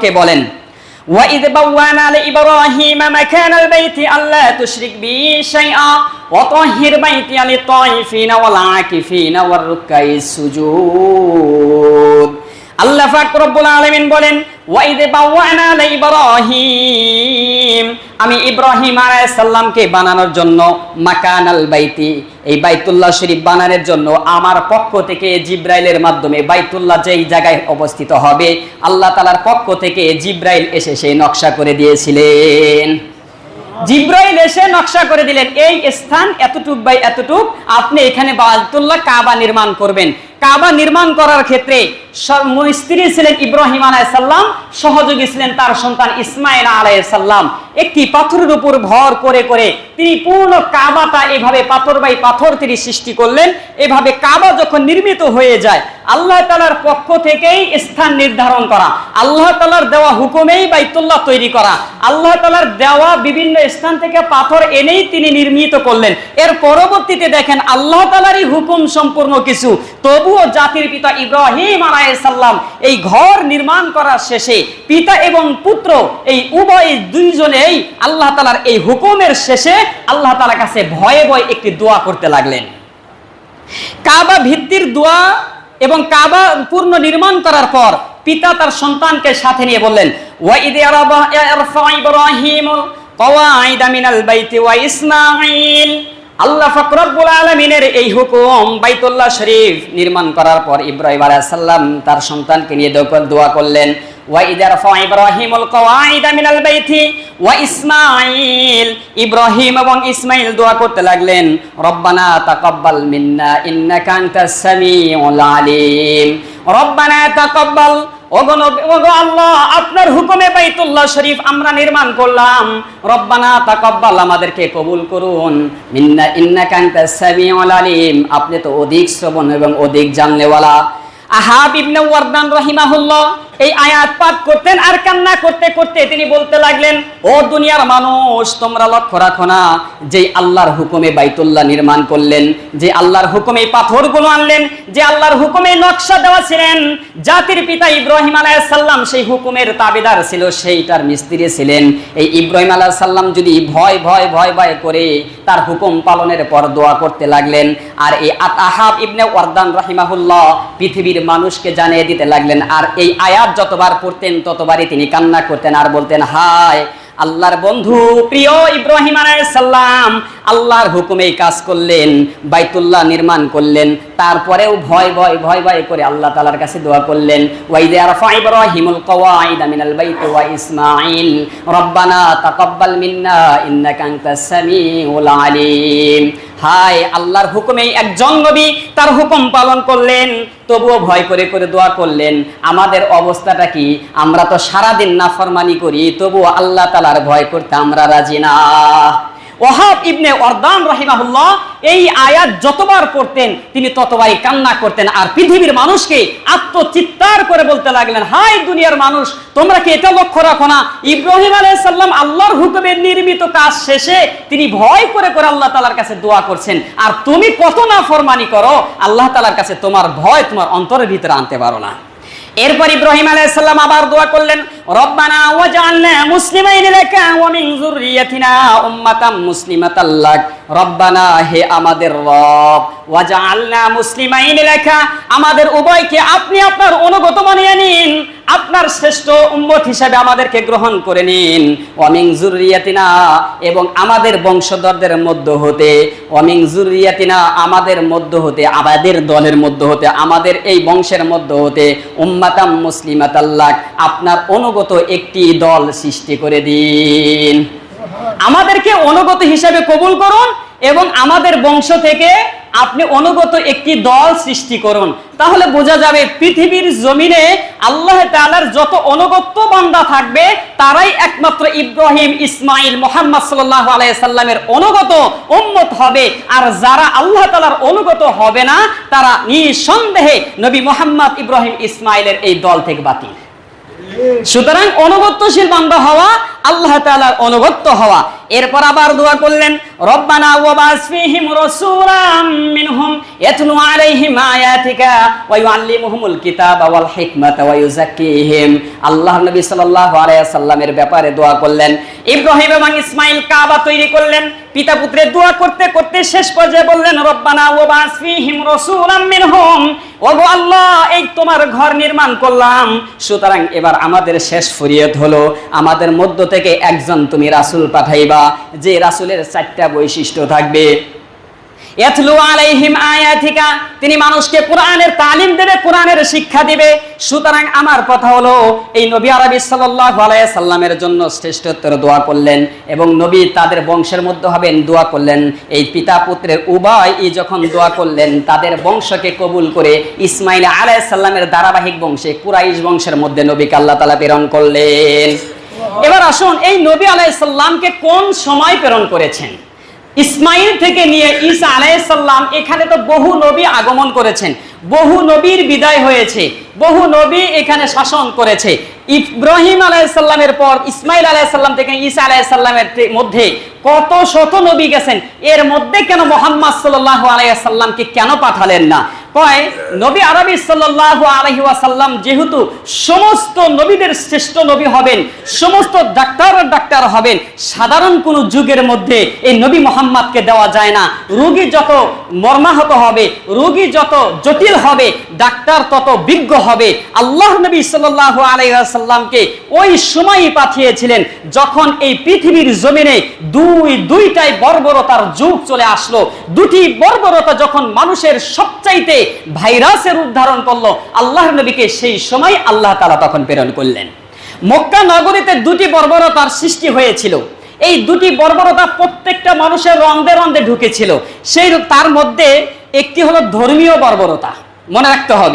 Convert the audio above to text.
সম্পর্কে বলেন, وَإِذْ بَوَّأْنَا لِإِبْرَاهِيمَ مَكَانَ الْبَيْتِ أَلَّا تُشْرِكْ بِي شَيْئًا وَطَهِّرْ بَيْتِيَ لِلطَّائِفِينَ وَالْعَاكِفِينَ وَالرُّكَّعِ السُّجُودِ। আল্লাহ পাক রব্বুল আলামিন বলেন, وَإِذْ بَوَّأْنَا لِإِبْرَاهِيمَ, আমি ইব্রাহিম আলাইহিস সালামকে বানানোর জন্য মাকানাল বাইতি, এই বাইতুল্লাহ শরীফ বানানোর জন্য আমার পক্ষ থেকে জিব্রাইলের মাধ্যমে বাইতুল্লাহ যেই জায়গায় অবস্থিত হবে আল্লাহ তাআলার পক্ষ থেকে জিব্রাইল এসে সেই নকশা করে দিয়েছিলেন। জিব্রাইল এসে নকশা করে দিলেন, এই স্থান এতটুক বাই এতটুক, আপনি এখানে বাইতুল্লাহ কাবা নির্মাণ করবেন। কাবা নির্মাণ করার ক্ষেত্রে স্ত্রী ছিলেন ইব্রাহিম আলাইহিস সালাম, সহযোগী ছিলেন তার সন্তান ইসমাইল আলাইহিস সালাম। একটি পাথরের উপর ভর করে করে তিনি পূর্ণ কাবাটা এভাবে পাথর বাই পাথর তিনি সৃষ্টি করলেন। এভাবে কাবা যখন নির্মিত হয়ে যায়, আল্লাহ তাআলার পক্ষ থেকেই স্থান নির্ধারণ করা, আল্লাহ তাআলার দেওয়া হুকুমেই বাইতুল্লাহ তৈরি করা, আল্লাহ তাআলার দেওয়া বিভিন্ন স্থান থেকে পাথর এনেই তিনি নির্মিত করলেন। এর পরবর্তীতে দেখেন আল্লাহ তাআলারই হুকুম সম্পূর্ণ কিছু, তবুও জাতির পিতা ইব্রাহিম আলাইহিস সালাম এই ঘর নির্মাণ করার শেষে পিতা এবং পুত্র এই উভয় দুইজনেই আল্লাহ তাআলার এই হুকুমের শেষে আল্লাহ তাআলার কাছে ভয়ে ভয়ে একটি দোয়া করতে লাগলেন। কাবা ভিত্তির দোয়া এবং কাবা পূর্ণ নির্মাণ করার পর পিতা তার সন্তানকে সাথে নিয়ে বললেন, ওয়াইদ ইয়ারফা ইব্রাহিমুল কওয়াইদা মিনাল বাইতি ওয়া ইসমাঈল। আল্লাহ পাক রব্বুল আলামিনের এই হুকুম বাইতুল্লাহ শরীফ নির্মাণ করার পর ইব্রাহিম আলাইহিস সালাম তার সন্তানকে নিয়ে দোয়া করলেন, ওয়াইদ ইয়ারফা ইব্রাহিমুল কওয়াইদা মিনাল বাইতি ওয়া ইসমাঈল। ইব্রাহিম এবং ইসমাঈল দোয়া করতে লাগলেন, রব্বানা তাকাব্বাল মিন্না ইন্নাকা আনতাস সামিউল আলিম। রব্বানা তাকাব্বাল, ওগো আল্লাহ, আপনার হুকুমে বাইতুল্লাহ শরীফ আমরা নির্মাণ করলাম, রব্বানা তাকাব্বাল, আমাদেরকে কবুল করুন, মিন্না ইন্নাকা আনতাস সামিউল আলিম, আপনি তো অধিক শ্রবণ এবং অধিক জাননেওয়ালা। আহাব ইবনে ওয়ারদান রাহিমাহুল্লাহ এই আয়াত পাঠ করতেন আর কান্না করতে করতে তিনি বলতে লাগলেন, ও দুনিয়ার মানুষ, তোমরা লক্ষ্য রাখো না, যে আল্লাহর হুকুমে বাইতুল্লাহ নির্মাণ করলেন, যে আল্লাহর হুকুমে পাথরগুলো আনলেন, যে আল্লাহর হুকুমে নকশা দেওয়া ছিলেন, জাতির পিতা ইব্রাহিম আলাইহিস সালাম সেই হুকুমের তাবেদার ছিল, সেইটার মিস্ত্রি ছিলেন। এই ইব্রাহিম আলাইহিস সালাম যদি ভয় ভয় ভয় ভয় করে তার হুকুম পালনের পর দোয়া করতে লাগলেন, আর এই আহাব ইবনে ওয়ারদান রাহিমাহুল্লাহ পৃথিবীর মানুষকে জানিয়ে দিতে লাগলেন। আর এই আয়াত যতবার পড়তেন ততবারই তিনি কান্না করতেন আর বলতেন, হায় আল্লাহর বন্ধু প্রিয় ইব্রাহিম আলাইহিস সালাম আল্লাহর হুকুমেই কাজ করলেন, বাইতুল্লাহ নির্মাণ করলেন, তারপরেও ভয় ভয় ভয় ভয় করে আল্লাহ তাআলার কাছে দোয়া করলেন, ওয়াইদ ইয়ারফা ইব্রাহিমুল কওয়াইদা মিনাল বাইতি ওয়া ইসমাঈল রব্বানা তাকাব্বাল মিন্না ইন্নাকা আনতাস সামিউল আলিম। হায় আল্লাহর হুকুমেই একজন নবী তার হুকুম পালন করলেন, তবুও ভয় করে করে দোয়া করলেন। আমাদের অবস্থাটা কি? আমরা তো সারাদিন নাফরমানি করি, তবুও আল্লাহ তাআলার ভয় করতে আমরা রাজি না। ওয়াহাব ইবনে ওয়ারদান রাহিমাহুল্লাহ এই আয়াত যতবার পড়তেন তিনি ততবারই কান্না করতেন আর পৃথিবীর মানুষকে আত্মচিৎকার করে বলতে লাগলেন, হায় দুনিয়ার মানুষ, তোমরা কি এটা লক্ষ্য রাখো না, ইব্রাহিম আলাইহিস সালাম আল্লাহর হুকুমে নির্মিত কাজ শেষে তিনি ভয় করে করে আল্লাহ তাআলার কাছে দোয়া করছেন, আর তুমি কত নাফরমানি করো, আল্লাহ তাআলার কাছে তোমার ভয় তোমার অন্তরের ভিতরে আনতে পারো না। এরপর ইব্রাহিম আলাইহিস সালাম আবার দোয়া করলেন, রব্বানা ওয়াজআলনা মুসলিমাইন লাকা ওয়া মিন যুররিয়াতিনা উম্মাতাম মুসলিমাতাল লাক। রব্বানা, হে আমাদের রব, ওয়াজআলনা মুসলিমাইন লাকা, আমাদের উভয়কে আপনি আপনার অনুগত বানিয়ে নিন, আপনার শ্রেষ্ঠ উম্মত হিসেবে আমাদেরকে গ্রহণ করে নিন। ওয়া মিন যুররিয়াতিনা, এবং আমাদের বংশধরদের মধ্য হতে, ওয়া মিন যুররিয়াতিনা, আমাদের মধ্য হতে, আমাদের দলের মধ্য হতে, আমাদের এই বংশের মধ্য হতে উম্মাতাম মুসলিমাতাল লাক, আপনার অনুগত একটি দল সৃষ্টি করে দিন। আমাদেরকে অনুগত হিসেবে কবুল করুন এবং আমাদের বংশ থেকে আপনি অনুগত একটি দল সৃষ্টি করুন। তাহলে বোঝা যাবে পৃথিবীর জমিনে আল্লাহ তাআলার যত অনুগত বান্দা থাকবে তারাই একমাত্র ইব্রাহিম, ইসমাইল, মুহাম্মদ সাল্লাল্লাহু আলাইহি সাল্লামের অনুগত উম্মত হবে। আর যারা আল্লাহ তাআলার অনুগত হবে না তারা নিঃসন্দেহে নবী মুহাম্মদ, ইব্রাহিম, ইসমাইলের এই দল থেকে বাতিল। সুতরাং অনুগত্যশীল বান্দা হওয়া, আল্লাহ তাআলার অনুগত হওয়া, এরপর আবার দোয়া করলেন, রব্বানা ওয়াবাস ফীহিম রাসূলাম মিনহুম ইয়াতলু আলাইহিম আয়াতিকা ওয়া ইউআল্লিমুহুমুল কিতাবা ওয়াল হিকমাতা ওয়া ইউযাক্কিহিম। আল্লাহর নবী সাল্লাল্লাহু আলাইহি ওয়াসাল্লামের ব্যাপারে দোয়া করলেন। ইব্রাহিম এবং ইসমাইল কাবা তৈরি করলেন, পিতা পুত্রের দোয়া করতে করতে শেষ পর্যায়ে বললেন, রব্বানা ওয়াবাস ফীহিম রাসূলাম মিনহুম, ওগো আল্লাহ, এই তোমার ঘর নির্মাণ করলাম, সুতরাং এবার আমাদের শেষ ফরিয়াদ হলো আমাদের মধ্য থেকে একজন তুমি রাসূল পাঠাইবা, যে রাসূলের 4টা বৈশিষ্ট্য থাকবে। ইয়াতলু আলাইহিম আয়াতিকা, তিনি মানুষকে কোরআনের তালিম দেবে, কোরআনের শিক্ষা দিবে। সুতরাং আমার কথা হলো, এই নবী আরবি সাল্লাল্লাহু আলাইহি সাল্লামের জন্য শ্রেষ্ঠত্বের দোয়া করলেন এবং নবী তাদের বংশের মধ্যে হবেন দোয়া করলেন। এই পিতা পুত্রের উভয়ই যখন দোয়া করলেন, তাদের বংশকে কবুল করে ইসমাইল আলাইহিস সালামের ধারাবাহিক বংশে কুরাইশ বংশের মধ্যে নবীকে আল্লাহ তাআলা প্রেরণ করলেন। এবার আসুন, এই নবী আলাইহিস সালামকে কোন সময় প্রেরণ করেছেন? ইসমাইল থেকে নিয়ে ঈসা আলাইহিস সালাম, এখানে তো বহু নবী আগমন করেছেন, বহু নবীর বিদায় হয়েছে, বহু নবী এখানে শাসন করেছে। ইব্রাহিম আলাইহিস সালামের পর ইসমাইল আলাইহিস সালাম থেকে ঈসা আলাইহিস সালামের মধ্যে কত শত নবী গেছেন, এর মধ্যে কেন মুহাম্মদ সাল্লাল্লাহু আলাইহি ওয়াসাল্লামকে কেন পাঠালেন না? কয় নবী আরবি সাল্লাল্লাহু আলাইহি ওয়াসাল্লাম যেহেতু সমস্ত নবীদের শ্রেষ্ঠ নবী হবেন, সমস্ত ডাক্তার হবেন, সাধারণ কোন যুগের মধ্যে এই নবী মুহাম্মদকে দেওয়া যায় না। রোগী যত মর্মাহত হবে, রোগী যত জটিল হবে, ডাক্তার তত বিজ্ঞ হবে। আল্লাহ নবী সাল্লাল্লাহু আলাইহি ওয়াসাল্লামকে ওই সময়ই পাঠিয়েছিলেন যখন এই পৃথিবীর জমিনে দুইটাই বর্বরতার যুগ চলে আসলো। দুটি বর্বরতা যখন মানুষের সবচাইতে ভাইরাসের রূপ ধারণ করলো, আল্লাহর নবীকে সেই সময় আল্লাহ তাআলা তখন প্রেরণ করলেন। মক্কা নগরীতে দুটি বর্বরতার সৃষ্টি হয়েছিল। এই দুটি বর্বরতা প্রত্যেকটা মানুষের রন্ধে রন্ধে ঢুকেছিল। সেই তার মধ্যে একটি হলো ধর্মীয় বর্বরতা, মনে রাখতে হবে।